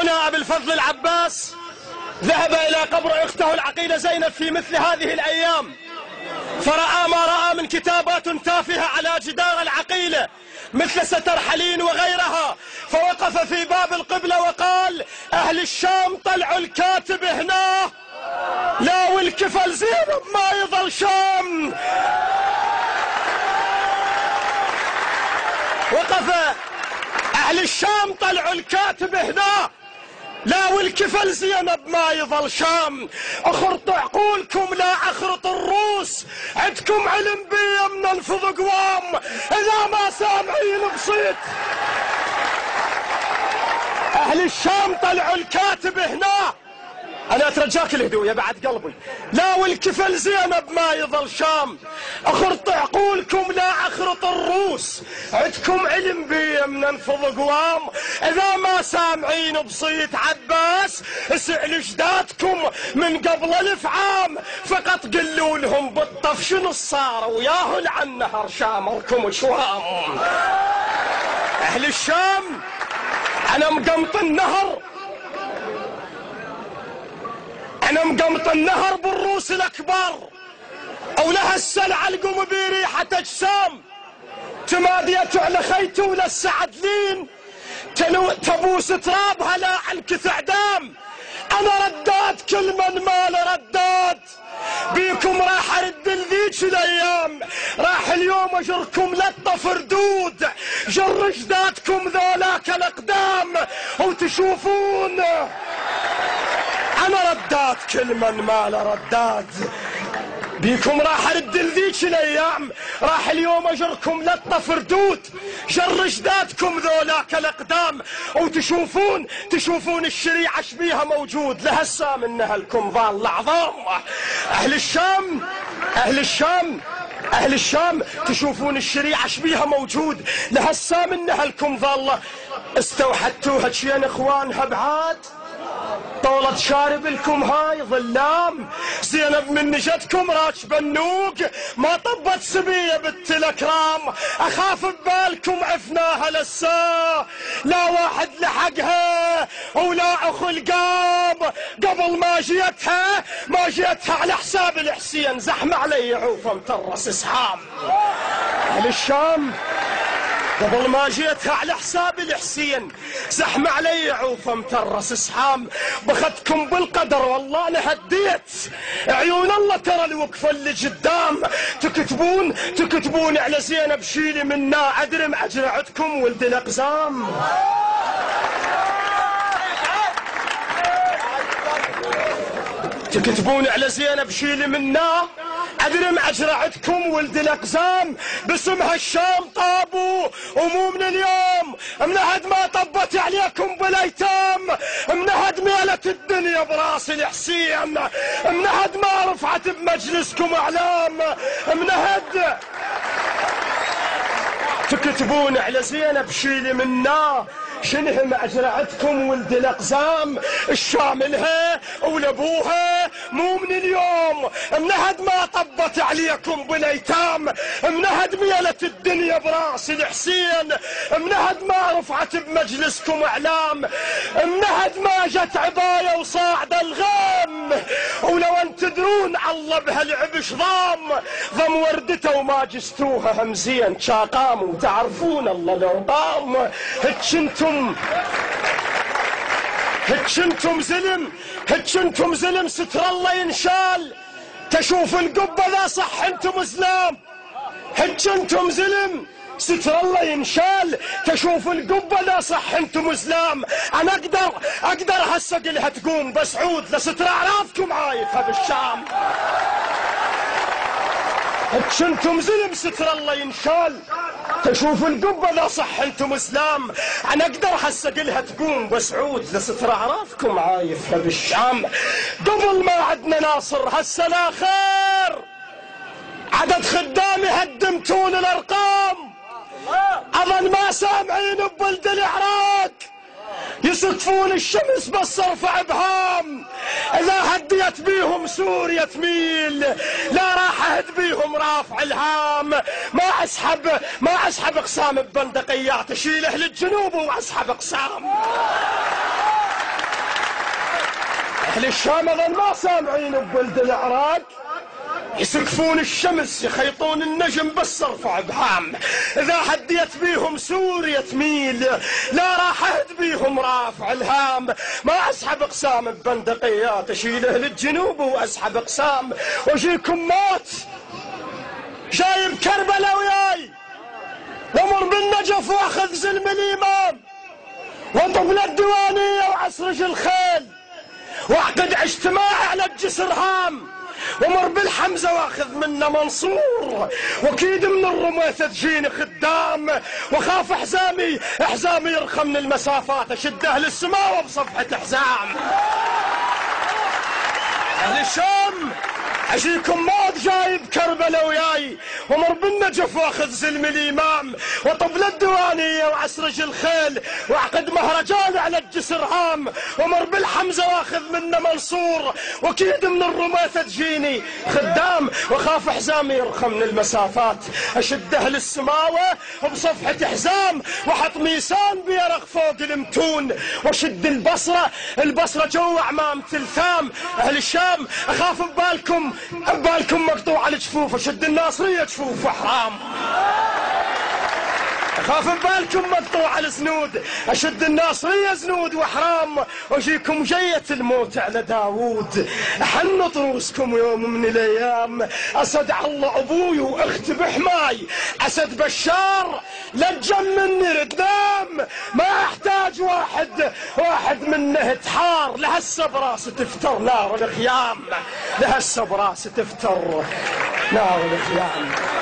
أخونا أبي الفضل العباس ذهب إلى قبر أخته العقيلة زينب في مثل هذه الأيام، فرأى ما رأى من كتابات تافهة على جدار العقيلة مثل سترحلين وغيرها، فوقف في باب القبلة وقال: أهل الشام طلعوا الكاتب هنا، لا والكفل زينب ما يظل شام. وقف: أهل الشام طلعوا الكاتب هنا، لا والكفل زينب ما يظل شام. اخرطوا عقولكم لا اخرط الروس، عندكم علم بي من انفض قوام، اذا ما سامعين بصيت. اهل الشام طلعوا الكاتب هنا، انا اترجاك الهدوء يا بعد قلبي، لا والكفل زينب ما يظل شام. اخرط عقولكم لا اخرط الروس، عندكم علم بي من انفض قوام، اذا ما سامعين بصيت عباس اسألوا جداتكم من قبل 1000 عام، فقط قلوا لهم بالطف شنو صار وياهل عن نهر شامركم شوام. اهل الشام انا مقمط النهر، انا مقمط النهر بالروس الاكبر، او لها السلع القم بريحة اجسام، تماديت على خيتي ولا السعدلين تبوس ترابها لا عنكث اعدام. انا رداد كل من مال رداد، بيكم راح ارد لذيك الايام، راح اليوم اجركم لطف ردود، جر جدادكم ذولاك الاقدام وتشوفون. انا رداد كل من مال رداد، بيكم راح ارد لذيك الايام، راح اليوم اجركم لطف ردود، جر جدادكم ذولاك الاقدام وتشوفون الشريعه شبيها موجود، لهسه من نهلكم ظال العظام. اهل الشام اهل الشام اهل الشام تشوفون الشريعه شبيها موجود، لهسه من نهلكم ظال. استوحدتوها شين اخوانها بعاد، طولت شارب لكم هاي ظلام، زينب من نجتكم راكبه النوق، ما طبت سبيه بنت الاكرام، اخاف ببالكم عفناها لسا، لا واحد لحقها ولا اخو القام، قبل ما جيتها على حساب الحسين، زحمه علي عوفه مترس اسحام. اهل الشام قبل ما جيتها على حساب الحسين، زحمة علي عوفة مترس اسحام، بختكم بالقدر والله انا هديت، عيون الله ترى الوقفة اللي قدام، تكتبون على زينب شيلي منا عدرم عجرعتكم ولد الاقزام. تكتبون على زينب شيلي منا عدرم عجرعتكم ولد الاقزام، باسمها الشام طابوا ومو من اليوم، منهد ما طبت عليكم بالايتام، منهد ميلت الدنيا براس الحسين، منهد ما رفعت بمجلسكم اعلام، منهد تكتبون على زينب شيلي منا شنه معجرعتكم ولد الاقزام، الشام لها ولابوها مو من اليوم، منهد ما طبت عليكم بالايتام، منهد ميلت الدنيا براس الحسين، منهد ما رفعت بمجلسكم اعلام، منهد ما جت عبايه وصاعد الغام، ولو ان تدرون الله بهالعبش ضم وردته وما جستوها همزين شاقام، وتعرفون الله لو قام هتشنتم زلم ستر الله ينشال، تشوف القبة ذا صح انتم اسلام، هتشنتم زلم ستر الله ينشال، تشوف القبة ذا صح انتم اسلام. انا اقدر هسه قلها تقوم بس عود لستر اعرافكم عايفها بالشام. هتشنتم زلم ستر الله ينشال، تشوف القبة لا صح انتم اسلام، انا اقدر هسه قلها تقوم بس عود لستر اعرافكم عايفها بالشام. قبل ما عدنا ناصر هسه لا خير، عدد خدامي هدمتون الارقام، اظن ما سامعين ببلد العراق، يسقفون الشمس بس ارفع ابهام، اذا هديت بيهم سوريا تميل، لا راح اهد بيهم رافع الهام، ما اسحب اقسام ببندقيات، اشيل اهل الجنوب واسحب اقسام. اهل الشام اظن ما سامعين بولد العراق، يسقفون الشمس يخيطون النجم بس ارفع بهام. اذا هديت بيهم سوريا تميل، لا راح اهد بيهم رافع الهام. ما اسحب اقسام ببندقيات، اشيله للجنوب واسحب اقسام واجيكم موت. جايب كربلاء وياي وامر بالنجف واخذ زلم الامام، وطبل الديوانيه وعسرج الخيل، واعقد اجتماع على الجسر هام، ومر بالحمزة واخذ منه منصور، واكيد من الرميثة تجيني خدام، واخاف حزامي يرخى من المسافات، اشده للسماء وبصفحة حزام. اهل الشام اجيكم موت جايب كربلاء وياي، ومر بالنجف واخذ زلم الامام، وطبل الديوانيه وعسرج الخيل، واعقد مهرجان على الجسر هام، ومر بالحمزه واخذ منه منصور، واكيد من الرميثه تجيني خدام، واخاف حزامي يرخى من المسافات، اشده للسماوه بصفحه حزام، واحط ميسان بيرق فوق المتون، واشد البصره جو اعمام تلثام. اهل الشام اخاف ببالكم مقطوع الجفوف، اشد الناصريه جفوف حرام. اخاف ببالكم مقطوع الزنود، اشد الناصريه زنود وحرام، واجيكم جية الموت على داوود، احنط رؤوسكم يوم من الايام. اسد الله ابوي واختي بحماي، اسد بشار لا تجمني ردام، ما احتاج واحد منه تحار، لهسه براس تفتر نار الخيام، لهسه براس تفتر نار الخيام.